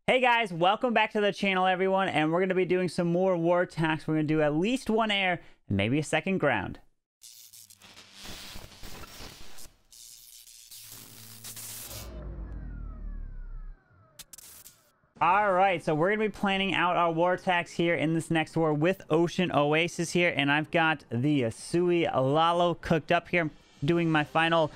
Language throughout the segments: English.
Hey guys, welcome back to the channel everyone, and we're going to be doing some more war attacks. We're going to do at least one air and maybe a second ground. Alright, so we're going to be planning out our war attacks here in this next war with Ocean Oasis here, and I've got the Sui Lalo cooked up here. I'm doing my final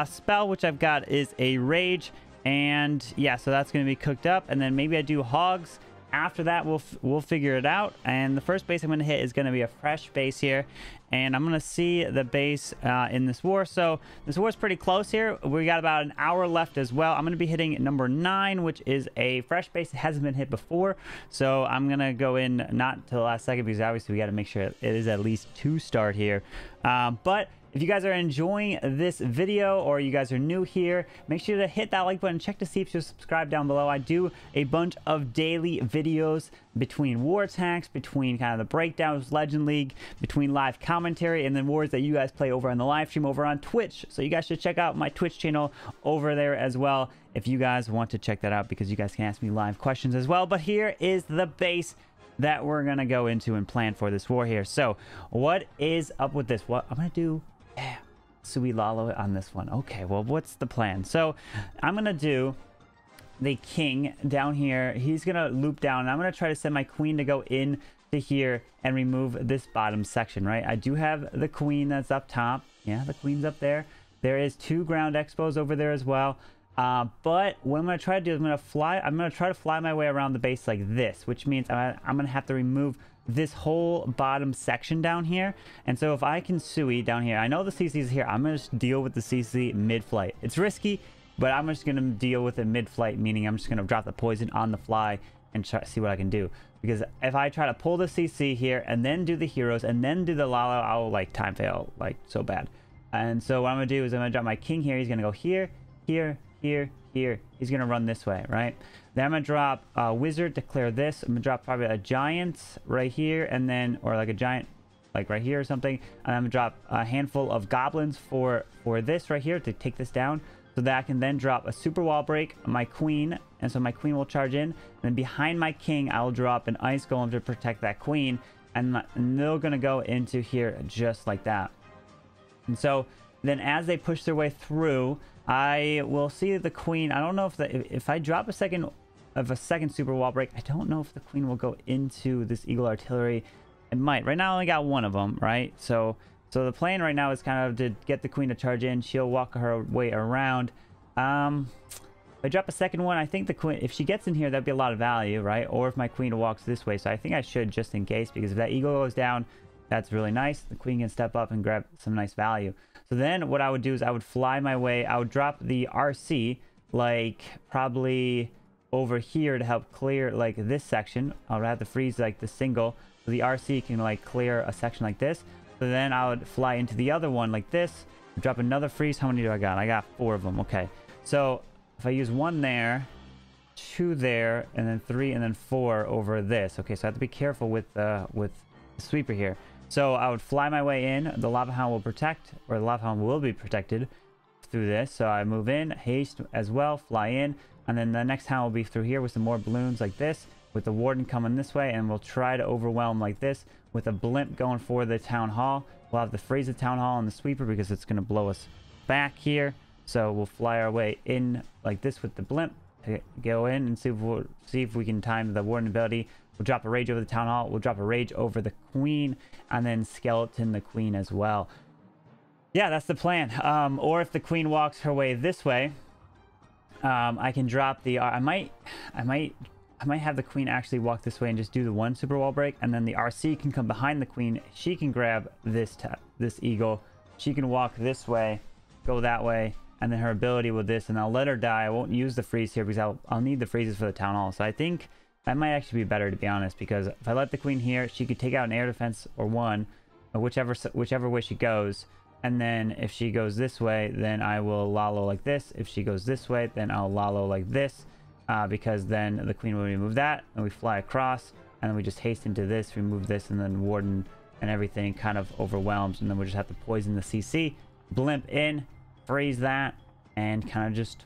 spell, which I've got is a Rage. And yeah, so that's going to be cooked up, and then maybe I do hogs. After that, we'll figure it out. And the first base I'm going to hit is going to be a fresh base here, and I'm going to see the base in this war. So this war is pretty close here. We got about an hour left as well. I'm going to be hitting number 9, which is a fresh base. It hasn't been hit before, so I'm going to go in not to the last second because obviously we got to make sure it is at least 2 start here. But if you guys are enjoying this video or you guys are new here, make sure to hit that like button. Check to see if you're subscribed down below. I do a bunch of daily videos between war attacks, between kind of the breakdowns, Legend League, between live commentary, and then wars that you guys play over on the live stream over on Twitch. So you guys should check out my Twitch channel over there as well if you guys want to check that out, because you guys can ask me live questions as well. But here is the base that we're going to go into and plan for this war here. So what is up with this? What I'm going to do... Yeah, Sui Lalo on this one. Okay, well, what's the plan? So I'm going to do the king down here. He's going to loop down, and I'm going to try to send my queen to go in to here and remove this bottom section, right? I do have the queen that's up top. Yeah, the queen's up there. There is 2 ground expos over there as well. But what I'm going to try to do is I'm going to try to fly my way around the base like this, which means I'm going to have to remove this whole bottom section down here. And so if I can Sui down here, I know the CC is here. I'm going to just deal with the CC mid-flight. It's risky, but I'm just going to deal with it mid-flight, meaning I'm just going to drop the poison on the fly and try to see what I can do. Because if I try to pull the CC here and then do the heroes and then do the Lalo, I'll like time fail like so bad. And so what I'm going to do is I'm going to drop my king here. He's going to go here, here, here, here. He's going to run this way, right? Then I'm going to drop a wizard to clear this. I'm going to drop probably a giant right here, and then, or like a giant like right here or something. And I'm going to drop a handful of goblins for this right here to take this down, so that I can then drop a super wall break, my queen, and so my queen will charge in. And then behind my king, I will drop an ice golem to protect that queen, and they're going to go into here just like that. And so then as they push their way through, I will see the queen. I don't know if I drop a second super wall break, I don't know if the queen will go into this eagle artillery. It might. Right now I only got 1 of them, right? So the plan right now is kind of to get the queen to charge in. She'll walk her way around. If I drop a second one, I think the queen, if she gets in here, that'd be a lot of value, right? Or if my queen walks this way. So I think I should, just in case, because if that eagle goes down, that's really nice. The queen can step up and grab some nice value. So then what I would do is I would fly my way. I would drop the RC like probably over here to help clear like this section. I would have to freeze like the single, so the RC can like clear a section like this. So then I would fly into the other one like this, drop another freeze. How many do I got? I got 4 of them. Okay, so if I use 1 there, 2 there, and then 3, and then 4 over this. Okay, so I have to be careful with the sweeper here. So I would fly my way in. The lava hound will protect, or the lava hound will be protected through this. So I move in, haste as well, fly in, and then the next hound will be through here with some more balloons like this, with the warden coming this way, and we'll try to overwhelm like this with a blimp going for the town hall. We'll have to freeze the town hall and the sweeper because it's going to blow us back here. So we'll fly our way in like this with the blimp to go in and see if we can time the warden ability. We'll drop a rage over the town hall. We'll drop a rage over the queen, and then skeleton the queen as well. Yeah, that's the plan. Or if the queen walks her way this way, I can drop the. I might have the queen actually walk this way and just do the 1 super wall break, and then the RC can come behind the queen. She can grab this eagle. She can walk this way, go that way, and then her ability with this, and I'll let her die. I won't use the freeze here because I'll need the freezes for the town hall. So I think that might actually be better, to be honest, because if I let the queen here, she could take out an air defense or 1, or whichever way she goes. And then if she goes this way, then I will Lalo like this. If she goes this way, then I'll Lalo like this, because then the queen will remove that, and we fly across, and then we just haste into this, remove this, and then warden and everything kind of overwhelms, and then we just have to poison the CC, blimp in, freeze that, and kind of just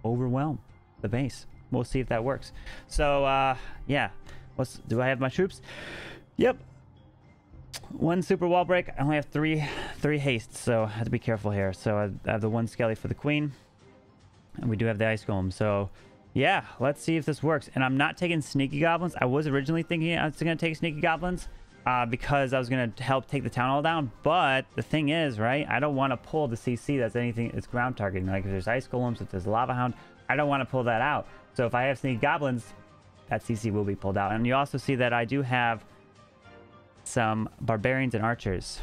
overwhelm the base. we'll see if that works. So yeah, do I have my troops? Yep. 1 super wall break. I only have three hastes, so I have to be careful here. So I have the 1 skelly for the queen, and we do have the ice golem. So yeah, let's see if this works. And I'm not taking sneaky goblins. I was originally thinking I was going to take sneaky goblins because I was going to help take the town hall down. But the thing is, right, I don't want to pull the CC that's anything it's ground targeting. Like if there's ice golems, if there's lava hound, I don't want to pull that out. So if I have sneaky goblins, that CC will be pulled out. And you also see that I do have some barbarians and archers.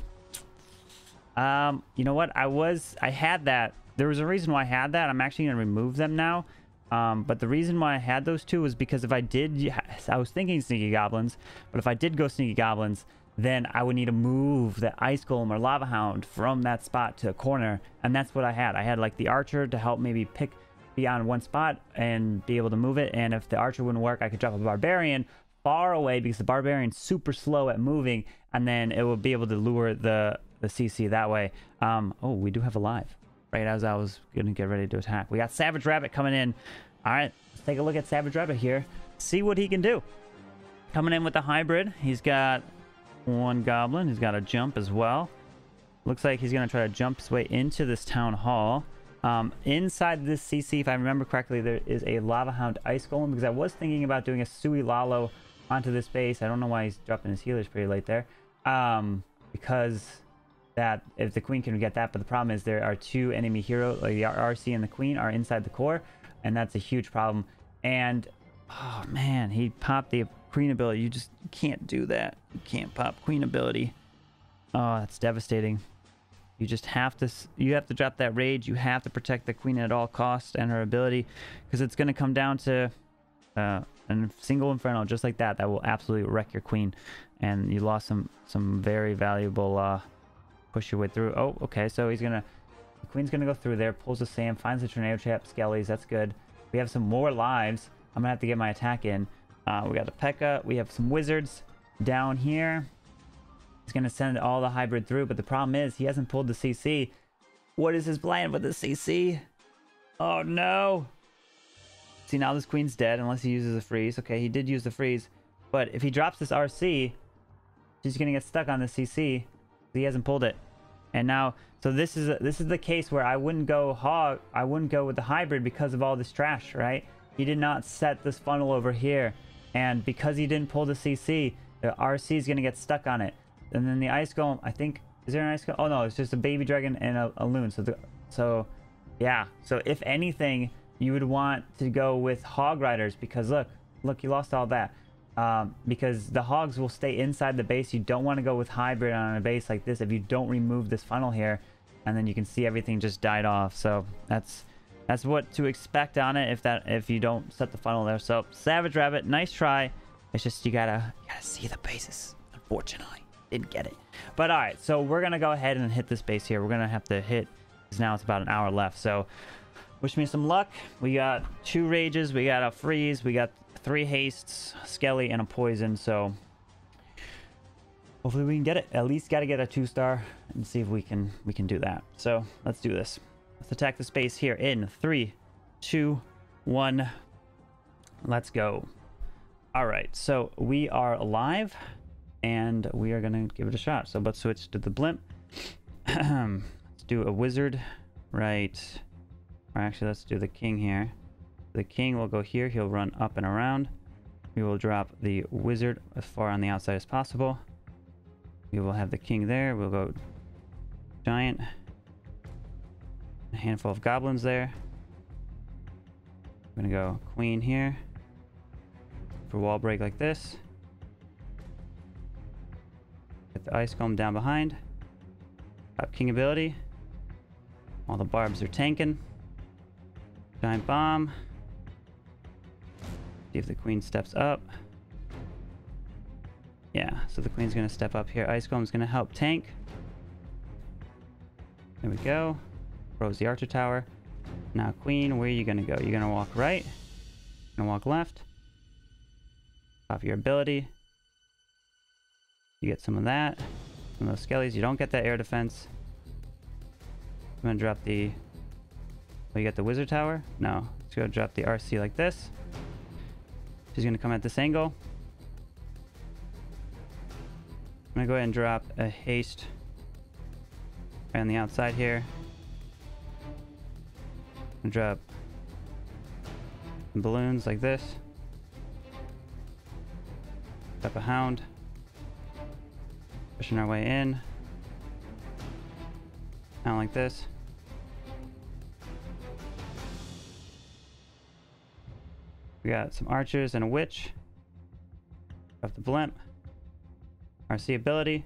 You know what? I had that. There was a reason why I had that. I'm actually going to remove them now. But the reason why I had those two was because if I did, I was thinking sneaky goblins, but if I did go sneaky goblins, then I would need to move the ice golem or lava hound from that spot to a corner. And that's what I had. I had like the archer to help maybe be on one spot and be able to move it. And if the archer wouldn't work, I could drop a barbarian far away because the barbarian's super slow at moving, and then it will be able to lure the CC that way. Oh, we do have a live right as I was gonna get ready to attack. We got Savage Rabbit coming in. All right, let's take a look at Savage Rabbit here, see what he can do. Coming in with the hybrid, he's got 1 goblin. He's got a jump as well. Looks like he's gonna try to jump his way into this town hall. Inside this CC, if I remember correctly, there is a lava hound ice golem, because I was thinking about doing a Sui Lalo onto this base. I don't know why he's dropping his healers pretty late there. Because that if the queen can get that, but the problem is there are 2 enemy heroes, like the RC and the queen are inside the core, and that's a huge problem. And oh man, he popped the queen ability. You can't do that. You can't pop queen ability. Oh, that's devastating. You just have to drop that rage. You have to protect the queen at all costs and her ability, because it's going to come down to a single inferno just like that will absolutely wreck your queen, and you lost some very valuable push your way through. Oh, okay, so the queen's gonna go through there, pulls the Sam, finds the tornado trap, skellies. That's good. We have some more lives. I'm gonna have to get my attack in. We got the P.E.K.K.A. We have some wizards down here. He's gonna send all the hybrid through, but the problem is he hasn't pulled the CC. What is his plan with the CC? Oh no! See, now this queen's dead unless he uses a freeze. Okay, he did use the freeze, but if he drops this RC, she's gonna get stuck on the CC. He hasn't pulled it, and now so this is the case where I wouldn't go with the hybrid because of all this trash, right? He did not set this funnel over here, and because he didn't pull the CC, the RC is gonna get stuck on it. And then the ice golem, I think, is there an ice golem? Oh no, it's just a baby dragon and a loon. So yeah. So if anything, you would want to go with hog riders, because look, you lost all that. Because the hogs will stay inside the base. You don't want to go with hybrid on a base like this if you don't remove this funnel here, and then you can see everything just died off. So that's what to expect on it if you don't set the funnel there. So Savage Rabbit, nice try. It's just you gotta see the bases. Unfortunately, didn't get it. But all right, so we're gonna go ahead and hit this base here. We're gonna have to hit, because now it's about an hour left. So wish me some luck. We got 2 rages, we got a freeze, we got 3 hastes, skelly, and a poison. So hopefully we can get it. At least got to get a 2-star and see if we can do that. So let's do this. Let's attack the space here in 3, 2, 1. Let's go. All right, so we are alive, and we are gonna give it a shot. So let's switch to the blimp. Let's do a wizard, right? Or actually, let's do the king here. The king will go here. He'll run up and around. We will drop the wizard as far on the outside as possible. We will have the king there. We'll go giant. A handful of goblins there. I'm gonna go queen here for wall break like this. Get the ice golem down behind. Got king ability. All the barbs are tanking. Giant bomb. See if the queen steps up. Yeah, so the queen's gonna step up here. Ice golem's gonna help tank. There we go. Throws the archer tower. Now queen, where are you gonna go? You're gonna walk right. You're gonna walk left. Off your ability. You get some of that. Some of those skellies. You don't get that air defense. I'm gonna drop the... Oh, you got the wizard tower? No. go drop the RC like this. She's going to come at this angle. I'm going to go ahead and drop a haste right on the outside here. And drop some balloons like this. Drop a hound. Pushing our way in. Hound like this. We got some archers and a witch. Drop the blimp. RC ability.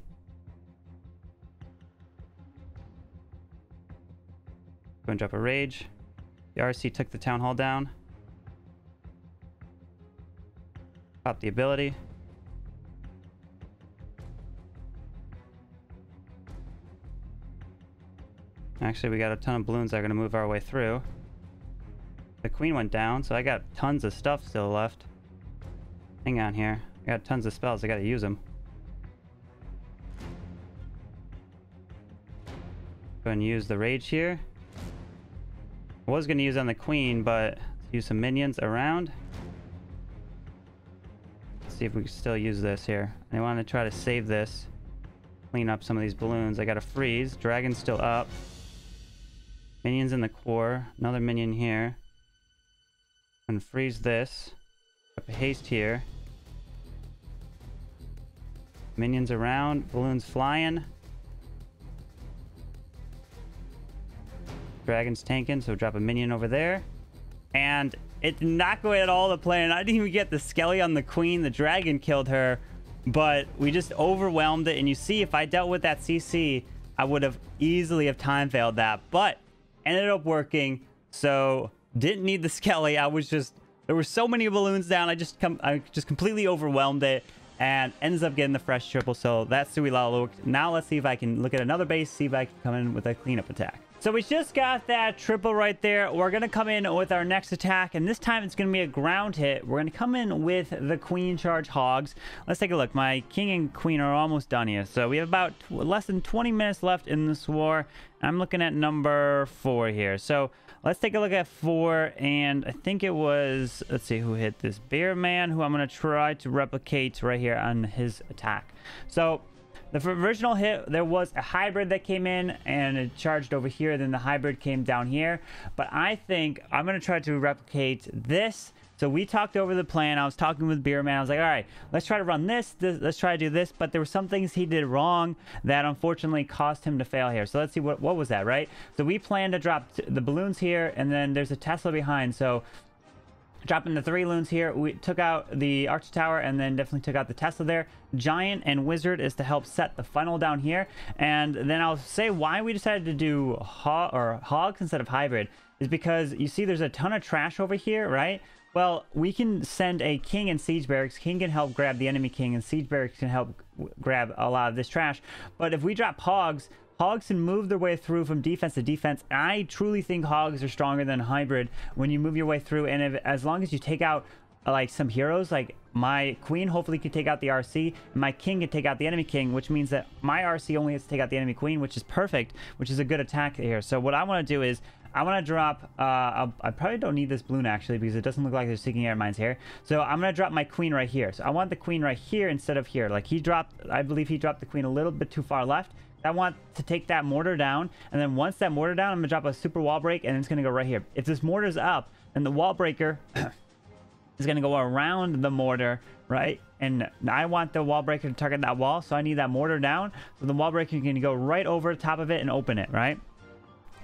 Go and drop a rage. The RC took the town hall down. Pop the ability. Actually, we got a ton of balloons that are going to move our way through. The queen went down, so I got tons of stuff still left. Hang on here. I got tons of spells. I got to use them. Go and use the rage here. I was going to use on the queen, but let's use some minions around. Let's see if we can still use this here. I want to try to save this. Clean up some of these balloons. I got to freeze. Dragon's still up. Minions in the core. Another minion here. And freeze this. Up a haste here. Minions around. Balloons flying. Dragon's tanking, so drop a minion over there. And it did not go at all to plan. I didn't even get the skelly on the queen. The dragon killed her. But we just overwhelmed it. And you see, if I dealt with that CC, I would have easily have time failed that. But ended up working. So didn't need the skelly. I was just, there were so many balloons down. I just completely overwhelmed it and ends up getting the fresh triple. So that's Sui Lalo. Now let's see if I can look at another base, see if I can come in with a cleanup attack. So we just got that triple right there. We're going to come in with our next attack, and this time it's going to be a ground hit. We're going to come in with the queen charge hogs. Let's take a look. My king and queen are almost done here. So we have about less than 20 minutes left in this war. I'm looking at number 4 here. So let's take a look at 4, and I think it was, let's see who hit this. Bear Man, who I'm going to try to replicate right here on his attack. So the original hit, there was a hybrid that came in and it charged over here. Then the hybrid came down here. But I think I'm going to try to replicate this. So we talked over the plan. I was talking with Beer Man. I was like, all right, let's try to run this. Let's try to do this. But there were some things he did wrong that unfortunately caused him to fail here. So let's see, what was that, right? So we planned to drop the balloons here, and then there's a Tesla behind. So dropping the 3 loons here, we took out the Archer Tower and then definitely took out the Tesla there. Giant and Wizard is to help set the funnel down here. And then I'll say why we decided to do hogs instead of hybrid is because you see there's a ton of trash over here, right? Well, we can send a king and siege barracks. King can help grab the enemy king, and siege barracks can help grab a lot of this trash. But if we drop hogs, hogs can move their way through from defense to defense. I truly think hogs are stronger than hybrid when you move your way through. And as long as you take out like some heroes, like my queen hopefully can take out the RC, and my king can take out the enemy king, which means that my RC only has to take out the enemy queen, which is perfect, which is a good attack here. So what I want to do is I want to drop, I probably don't need this balloon actually, because it doesn't look like there's seeking air mines here. So I'm going to drop my queen right here. So I want the queen right here instead of here. Like he dropped, I believe he dropped the queen a little bit too far left. I want to take that mortar down, and then once that mortar down, I'm going to drop a super wall break, and it's going to go right here. If this mortar's up, then the wall breaker is going to go around the mortar, right? And I want the wall breaker to target that wall, so I need that mortar down. So the wall breaker can go right over the top of it and open it, right?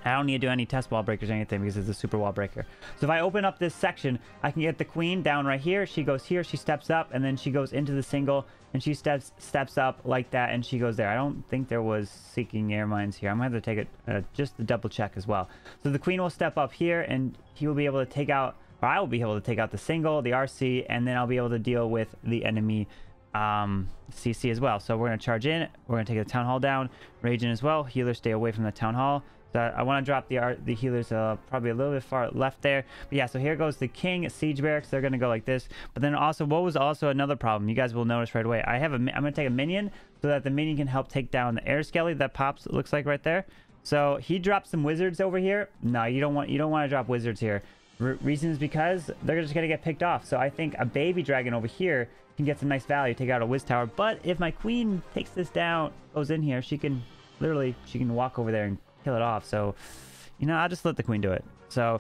I don't need to do any test wall breakers or anything because it's a super wall breaker. So if I open up this section, I can get the queen down right here. She goes here, she steps up, and then she goes into the single, and she steps up like that, and she goes there. I don't think there was seeking air mines here. I'm going to have to take it just to double check as well. So the queen will step up here, and he will be able to take out, or I will be able to take out the single, the RC, and then I'll be able to deal with the enemy CC as well. So we're going to charge in. We're going to take the town hall down, rage in as well. Healers stay away from the town hall. So I want to drop the healers probably a little bit far left there. But yeah, so here goes the king, siege barracks. They're going to go like this. But then also, what was also another problem? You guys will notice right away. I'm going to take a minion so that the minion can help take down the air skelly that pops, it looks like right there. So he dropped some wizards over here. No, you don't want to drop wizards here. Reason is because they're just gonna get picked off. So I think a baby dragon over here can get some nice value, take out a whiz tower. But if my queen takes this down, goes in here, she can literally walk over there and kill it off. So, you know, I'll just let the queen do it. So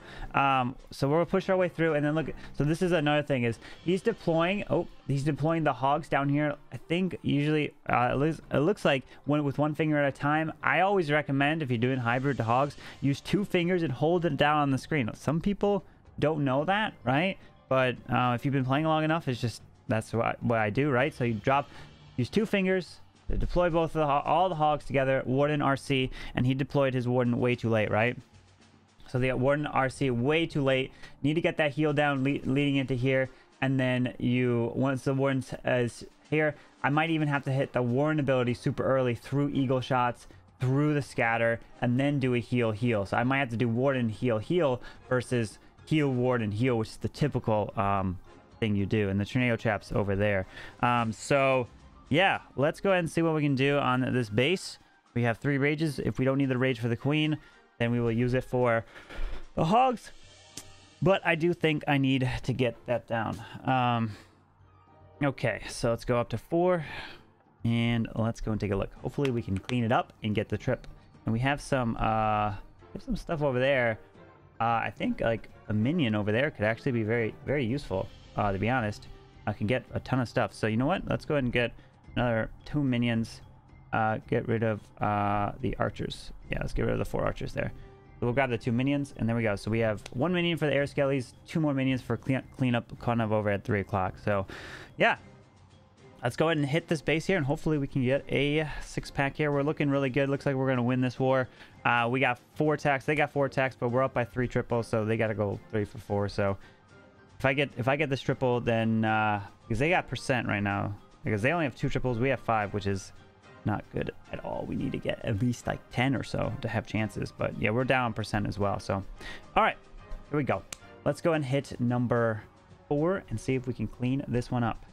so we'll push our way through, and then look. So this is another thing, is he's deploying the hogs down here. I think usually it looks like with one finger at a time. I always recommend, if you're doing hybrid to hogs, use 2 fingers and hold it down on the screen. Some people don't know that, right? But if you've been playing long enough, it's just that's what I do, right? So you use 2 fingers to deploy both of all the hogs together. Warden RC, and he deployed his warden way too late, right? So the Warden RC way too late. Need to get that heal down leading into here. And then once the Warden is here, I might even have to hit the Warden ability super early through Eagle shots, through the scatter, and then do a heal. So I might have to do Warden heal versus heal Warden heal, which is the typical thing you do. And the tornado trap's over there. So yeah, let's go ahead and see what we can do on this base. We have 3 rages. If we don't need the rage for the queen, then we will use it for the hogs. But I do think I need to get that down. Okay, so let's go up to 4. And let's go and take a look. Hopefully we can clean it up and get the trip. And we have some stuff over there. I think like a minion over there could actually be very, very useful, to be honest. I can get a ton of stuff. So you know what? Let's go ahead and get another 2 minions. Get rid of the archers. Yeah, let's get rid of the 4 archers there. So we'll grab the 2 minions, and there we go. So we have 1 minion for the air skellies, 2 more minions for cleanup kind of over at 3 o'clock. So yeah, let's go ahead and hit this base here, and hopefully we can get a 6-pack here. We're looking really good. Looks like we're going to win this war. We got 4 attacks. They got 4 attacks, but we're up by 3 triples, so they got to go 3 for 4. So if I get this triple, then because they got percent right now, because they only have 2 triples, we have 5, which is not good at all. We need to get at least like 10 or so to have chances. But yeah, we're down percent as well. So all right, here we go. Let's go and hit number 4 and see if we can clean this one up.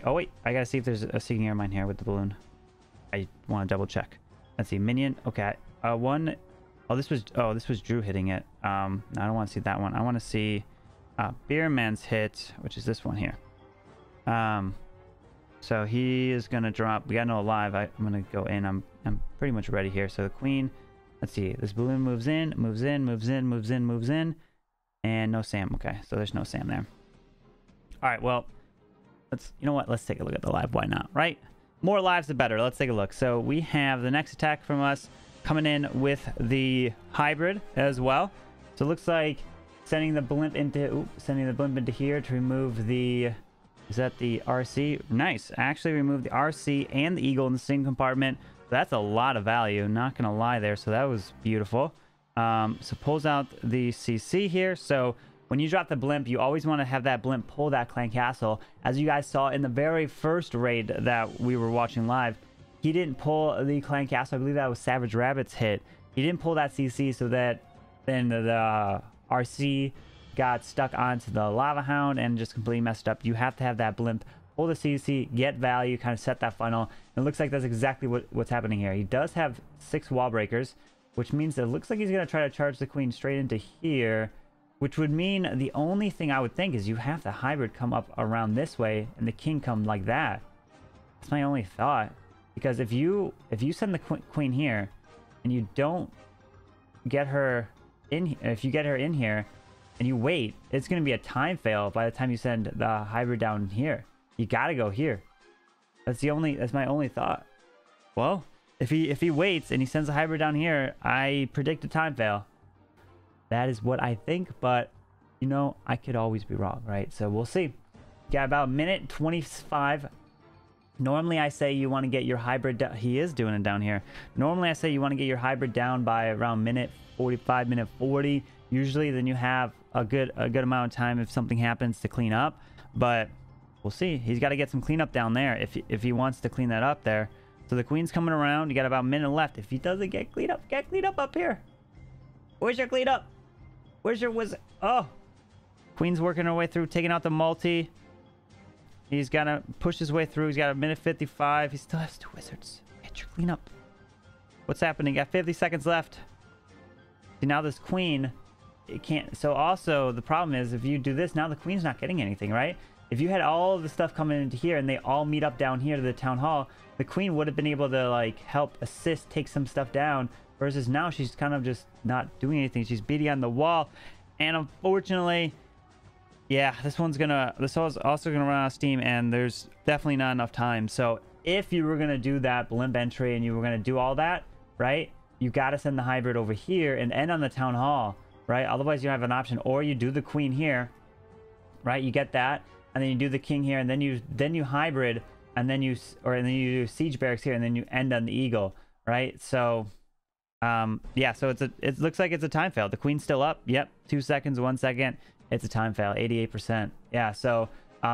Oh wait, I gotta see if there's a seeking air mine here with the balloon. I want to double check. Let's see, minion. Okay, this was Drew hitting it. I don't want to see that one. I want to see Beerman's hit, which is this one here. So he is gonna drop. We got no alive. I'm gonna go in. I'm pretty much ready here. So the queen. Let's see. This balloon moves in, and no Sam. Okay, so there's no Sam there. All right. Well, you know what? Let's take a look at the live. Why not? Right? More lives the better. Let's take a look. So we have the next attack from us coming in with the hybrid as well. So it looks like sending the blimp into here to remove the. Is that the RC? Nice. Actually removed the RC and the Eagle in the same compartment. So that's a lot of value. Not going to lie there. So that was beautiful. So pulls out the CC here. So when you drop the blimp, you always want to have that blimp pull that clan castle. As you guys saw in the very first raid that we were watching live, he didn't pull the clan castle. I believe that was Savage Rabbit's hit. He didn't pull that CC, so that then the RC got stuck onto the lava hound and just completely messed up. You have to have that blimp pull the CC, get value, kind of set that funnel. And it looks like that's exactly what's happening here. He does have 6 wall breakers, which means it looks like he's going to try to charge the queen straight into here, which would mean the only thing I would think is you have the hybrid come up around this way and the king come like that. That's my only thought, because if you send the queen here and you don't get her in, if you get her in here and you wait, it's going to be a time fail by the time you send the hybrid down here. You got to go here. That's my only thought. Well, if he waits and he sends a hybrid down here, I predict a time fail. That is what I think, but you know, I could always be wrong, right? So we'll see. Got about a minute 25. Normally I say you want to get your hybrid down. He is doing it down here. Normally I say you want to get your hybrid down by around minute 45, minute 40. Usually then you have a good amount of time if something happens to clean up, but we'll see. He's got to get some cleanup down there if he wants to clean that up there. So the queen's coming around. You got about a minute left. If he doesn't get cleaned up here. Where's your cleanup? Where's your wizard? Oh, queen's working her way through, taking out the multi. He's got to push his way through. He's got a minute 55. He still has 2 wizards. Get your cleanup. What's happening? Got 50 seconds left. See, now this queen it can't. So also the problem is if you do this now, the queen's not getting anything, right? If you had all of the stuff coming into here and they all meet up down here to the town hall, the queen would have been able to like help assist, take some stuff down. Versus now she's kind of just not doing anything. She's beating on the wall, and unfortunately, yeah, this one's also gonna run out of steam, and there's definitely not enough time. So if you were gonna do that blimp entry and you were gonna do all that, right, you got to send the hybrid over here and end on the town hall, right? Otherwise you don't have an option. Or you do the queen here, right? You get that, and then you do the king here, and then you hybrid, and then you do siege barracks here, and then you end on the eagle, right? So yeah, so it looks like it's a time fail. The queen's still up. Yep, 2 seconds, 1 second. It's a time fail, 88%. Yeah, so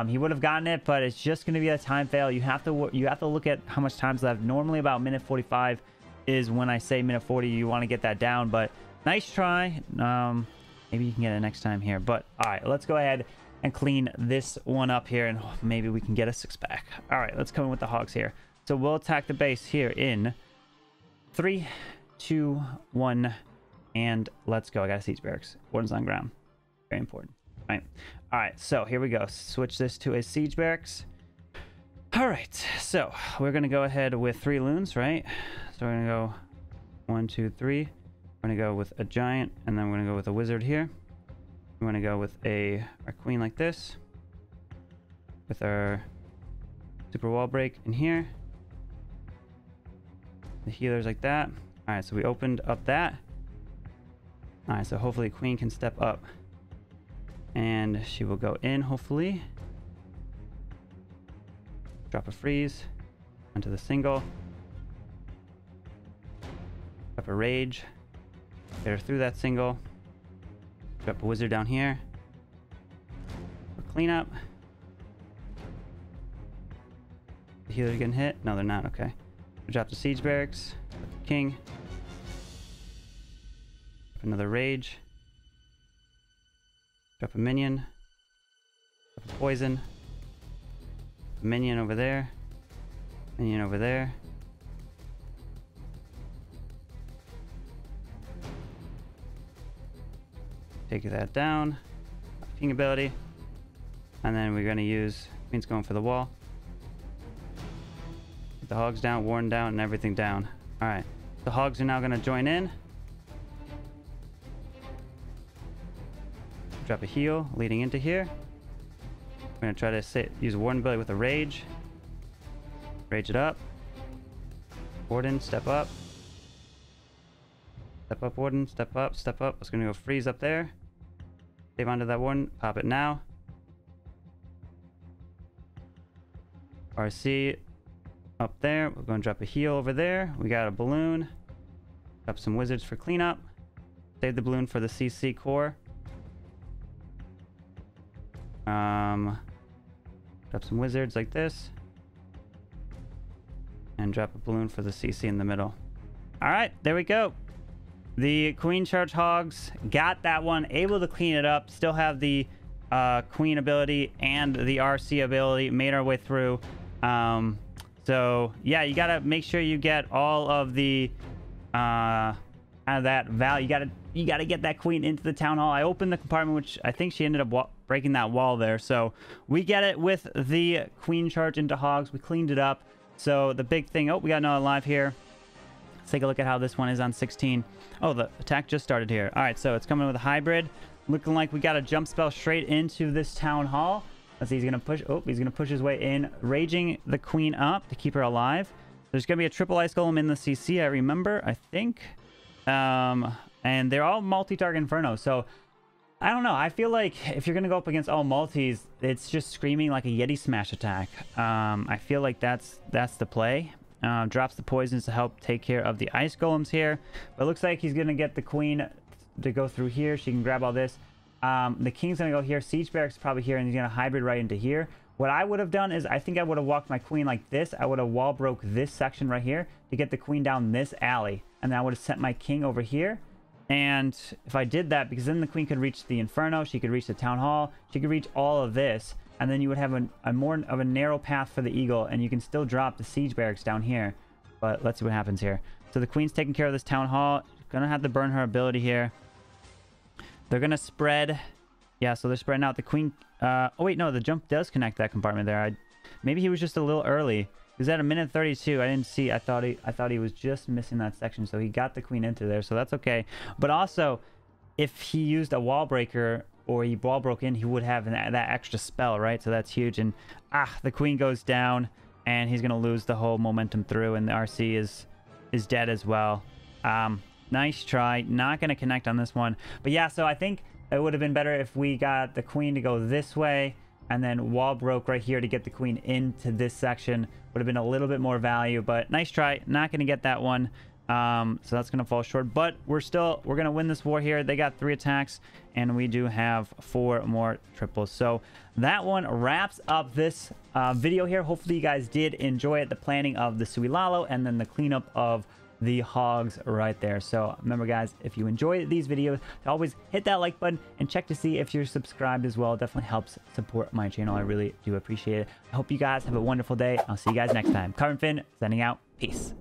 he would have gotten it, but it's just going to be a time fail. You have to look at how much time's left. Normally about minute 45 is when I say minute 40. You want to get that down, but nice try. Maybe you can get it next time here. But all right, let's go ahead and clean this one up here, and maybe we can get a 6-pack. All right, let's come in with the hogs here. So we'll attack the base here in 3, 2, 1, and let's go. I got a siege barracks. Warden's on ground. Very important. All right, so here we go. Switch this to a siege barracks. All right, so we're gonna go ahead with 3 loons, right? So we're gonna go 1, 2, 3. We're gonna go with a giant, and then we're gonna go with a wizard here. We're gonna go with our queen like this, with our super wall break in here. The healers like that. All right, so we opened up that. All right, so hopefully queen can step up, and she will go in, hopefully. Drop a freeze onto the single. Drop a rage. Get her through that single. Drop a wizard down here for cleanup. The healers getting hit? No, they're not. Okay. Drop the siege barracks. Drop the king. Drop another rage. Drop a minion. Drop a poison. A minion over there. Minion over there. Take that down. King ability. And then we're going to use queen's going for the wall. Get the hogs down, warden down, and everything down. Alright. The hogs are now going to join in. Drop a heal leading into here. We're going to try to use warden ability with a rage. Rage it up. Warden, step up. Step up, warden, step up, step up. It's going to go freeze up there. Save onto that warden, pop it now. RC up there. We're going to drop a heal over there. We got a balloon. Drop some wizards for cleanup. Save the balloon for the CC core. Drop some wizards like this. And drop a balloon for the CC in the middle. All right, there we go. The queen charge hogs got that one, able to clean it up, still have the queen ability and the RC ability, made our way through. So yeah, you gotta make sure you get all of the out of that value. You gotta get that queen into the town hall. I opened the compartment, which I think she ended up breaking that wall there. So we get it with the queen charge into hogs. We cleaned it up. So the big thing, oh, we got another live here. Let's take a look at how this one is on 16. Oh, the attack just started here. All right, so it's coming with a hybrid. Looking like we got a jump spell straight into this town hall. Let's see, he's gonna push. Oh, he's gonna push his way in, raging the queen up to keep her alive. There's gonna be a triple ice golem in the CC. I remember, I think, and they're all multi-target inferno. So I don't know. I feel like if you're gonna go up against all multis, it's just screaming like a Yeti smash attack. I feel like that's the play. Drops the poisons to help take care of the ice golems here. But it looks like he's gonna get the queen to go through here. She can grab all this. The king's gonna go here. Siege barracks probably here, and he's gonna hybrid right into here. What I would have done is I think I would have walked my queen like this. I would have wall broke this section right here to get the queen down this alley, and then I would have sent my king over here. And if I did that, because then the queen could reach the inferno, she could reach the town hall, she could reach all of this, and then you would have a more of a narrow path for the eagle, and you can still drop the siege barracks down here. But let's see what happens here. So the queen's taking care of this town hall. Gonna have to burn her ability here. They're going to spread. Yeah, so they're spreading out. The queen... oh, wait, no. The jump does connect that compartment there. Maybe he was just a little early. He was at a minute 32. I didn't see. I thought he was just missing that section. So he got the queen into there. So that's okay. But also, if he used a wall breaker or he wall broke in, he would have that extra spell, right? So that's huge. And the queen goes down, and he's going to lose the whole momentum through. And the RC is dead as well. Nice try. Not going to connect on this one. But yeah, so I think it would have been better if we got the queen to go this way and then wall broke right here to get the queen into this section. Would have been a little bit more value, but nice try. Not going to get that one. So that's going to fall short, but we're going to win this war here. They got 3 attacks, and we do have 4 more triples. So that one wraps up this video here. Hopefully you guys did enjoy it. The planning of the Suilalo and then the cleanup of the hogs right there. So remember, guys, if you enjoy these videos, to always hit that like button and check to see if you're subscribed as well. It definitely helps support my channel. I really do appreciate it. I hope you guys have a wonderful day. I'll see you guys next time. Carbonfin signing out. Peace.